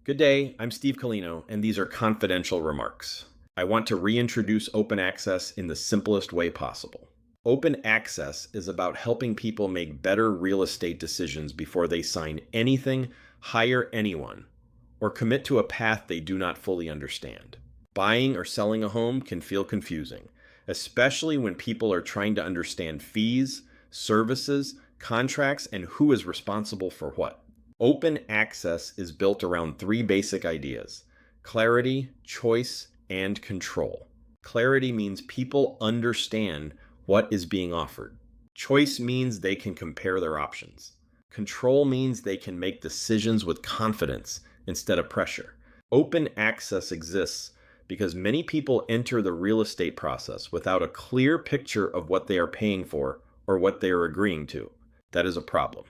Good day, I'm Steve Koleno, and these are confidential remarks. I want to reintroduce open access in the simplest way possible. Open access is about helping people make better real estate decisions before they sign anything, hire anyone, or commit to a path they do not fully understand. Buying or selling a home can feel confusing, especially when people are trying to understand fees, services, contracts, and who is responsible for what. Open access is built around three basic ideas: clarity, choice, and control. Clarity means people understand what is being offered. Choice means they can compare their options. Control means they can make decisions with confidence instead of pressure. Open access exists because many people enter the real estate process without a clear picture of what they are paying for or what they are agreeing to. That is a problem.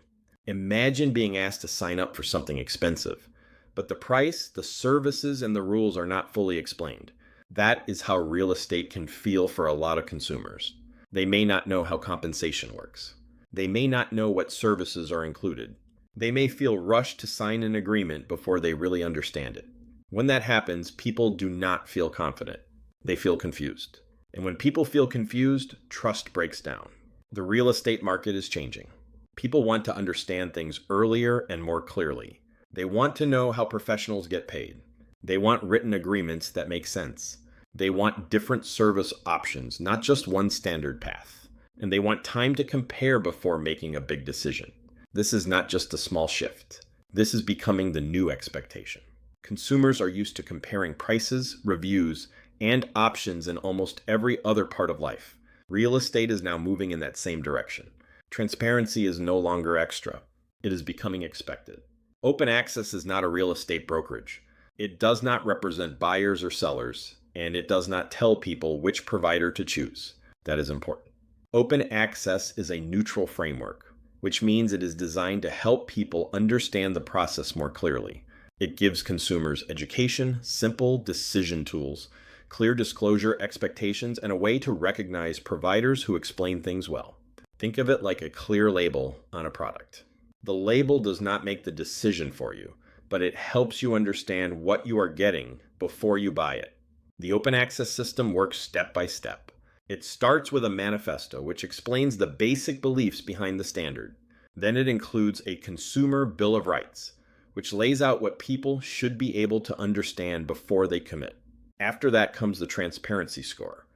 Imagine being asked to sign up for something expensive, but the price, the services, and the rules are not fully explained. That is how real estate can feel for a lot of consumers. They may not know how compensation works. They may not know what services are included. They may feel rushed to sign an agreement before they really understand it. When that happens, people do not feel confident. They feel confused. And when people feel confused, trust breaks down. The real estate market is changing. People want to understand things earlier and more clearly. They want to know how professionals get paid. They want written agreements that make sense. They want different service options, not just one standard path. And they want time to compare before making a big decision. This is not just a small shift. This is becoming the new expectation. Consumers are used to comparing prices, reviews, and options in almost every other part of life. Real estate is now moving in that same direction. Transparency is no longer extra. It is becoming expected. Open access is not a real estate brokerage. It does not represent buyers or sellers, and it does not tell people which provider to choose. That is important. Open access is a neutral framework, which means it is designed to help people understand the process more clearly. It gives consumers education, simple decision tools, clear disclosure expectations, and a way to recognize providers who explain things well. Think of it like a clear label on a product. The label does not make the decision for you, but it helps you understand what you are getting before you buy it. The open access system works step by step. It starts with a manifesto, which explains the basic beliefs behind the standard. Then it includes a consumer bill of rights, which lays out what people should be able to understand before they commit. After that comes the transparency score,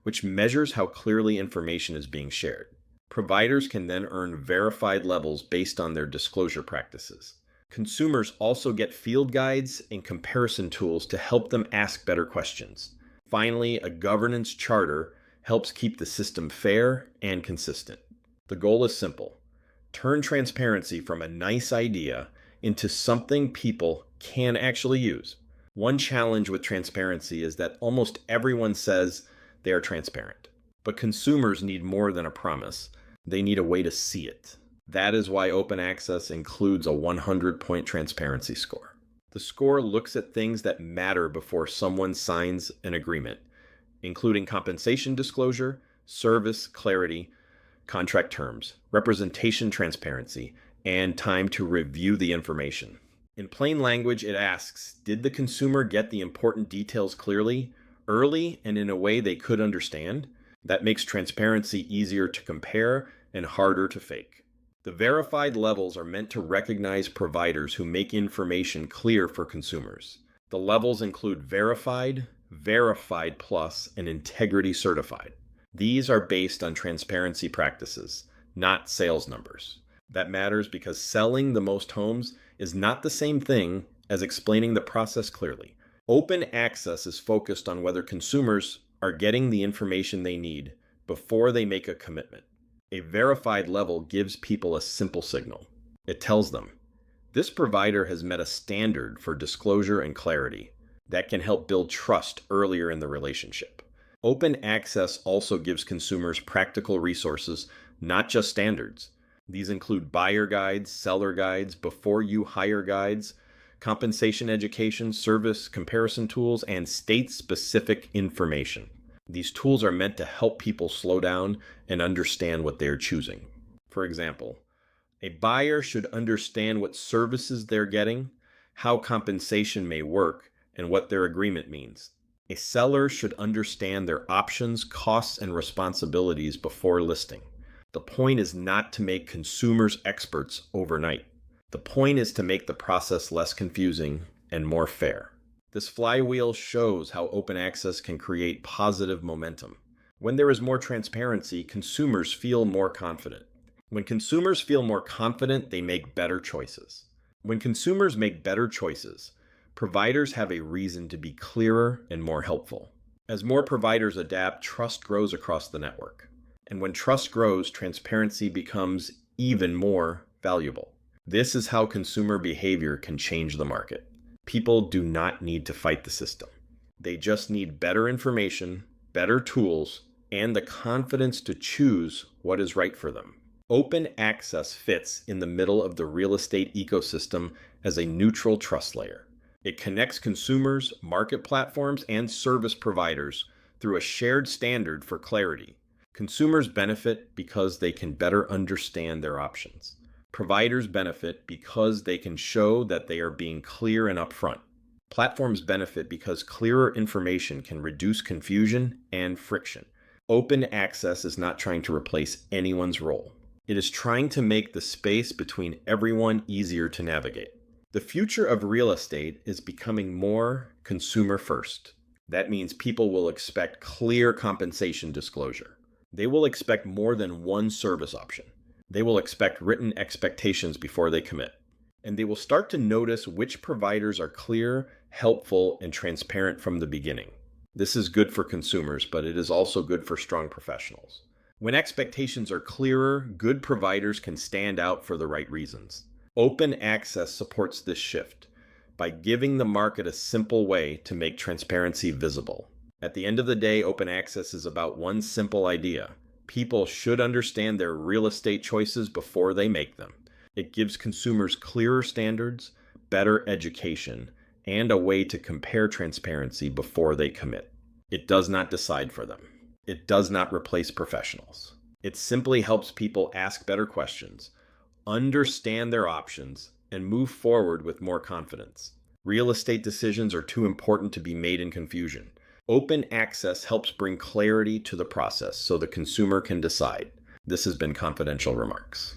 which measures how clearly information is being shared. Providers can then earn verified levels based on their disclosure practices. Consumers also get field guides and comparison tools to help them ask better questions. Finally, a governance charter helps keep the system fair and consistent. The goal is simple: turn transparency from a nice idea into something people can actually use. One challenge with transparency is that almost everyone says they are transparent. But consumers need more than a promise. They need a way to see it. That is why open access includes a 100-point transparency score. The score looks at things that matter before someone signs an agreement, including compensation disclosure, service clarity, contract terms, representation transparency, and time to review the information. In plain language, it asks, did the consumer get the important details clearly, early, and in a way they could understand? That makes transparency easier to compare and harder to fake. The verified levels are meant to recognize providers who make information clear for consumers. The levels include verified, verified plus, and integrity certified. These are based on transparency practices, not sales numbers. That matters because selling the most homes is not the same thing as explaining the process clearly. Open access is focused on whether consumers are getting the information they need before they make a commitment. A verified level gives people a simple signal. It tells them, this provider has met a standard for disclosure and clarity that can help build trust earlier in the relationship. Open access also gives consumers practical resources, not just standards. These include buyer guides, seller guides, before you hire guides, compensation education, service comparison tools, and state-specific information. These tools are meant to help people slow down and understand what they are choosing. For example, a buyer should understand what services they're getting, how compensation may work, and what their agreement means. A seller should understand their options, costs, and responsibilities before listing. The point is not to make consumers experts overnight. The point is to make the process less confusing and more fair. This flywheel shows how open access can create positive momentum. When there is more transparency, consumers feel more confident. When consumers feel more confident, they make better choices. When consumers make better choices, providers have a reason to be clearer and more helpful. As more providers adapt, trust grows across the network. And when trust grows, transparency becomes even more valuable. This is how consumer behavior can change the market. People do not need to fight the system. They just need better information, better tools, and the confidence to choose what is right for them. Open access fits in the middle of the real estate ecosystem as a neutral trust layer. It connects consumers, market platforms, and service providers through a shared standard for clarity. Consumers benefit because they can better understand their options. Providers benefit because they can show that they are being clear and upfront. Platforms benefit because clearer information can reduce confusion and friction. Open access is not trying to replace anyone's role. It is trying to make the space between everyone easier to navigate. The future of real estate is becoming more consumer first. That means people will expect clear compensation disclosure. They will expect more than one service option. They will expect written expectations before they commit. And they will start to notice which providers are clear, helpful, and transparent from the beginning. This is good for consumers, but it is also good for strong professionals. When expectations are clearer, good providers can stand out for the right reasons. Open access supports this shift by giving the market a simple way to make transparency visible. At the end of the day, open access is about one simple idea. People should understand their real estate choices before they make them. It gives consumers clearer standards, better education, and a way to compare transparency before they commit. It does not decide for them. It does not replace professionals. It simply helps people ask better questions, understand their options, and move forward with more confidence. Real estate decisions are too important to be made in confusion. Open access helps bring clarity to the process so the consumer can decide. This has been Confidential Remarks.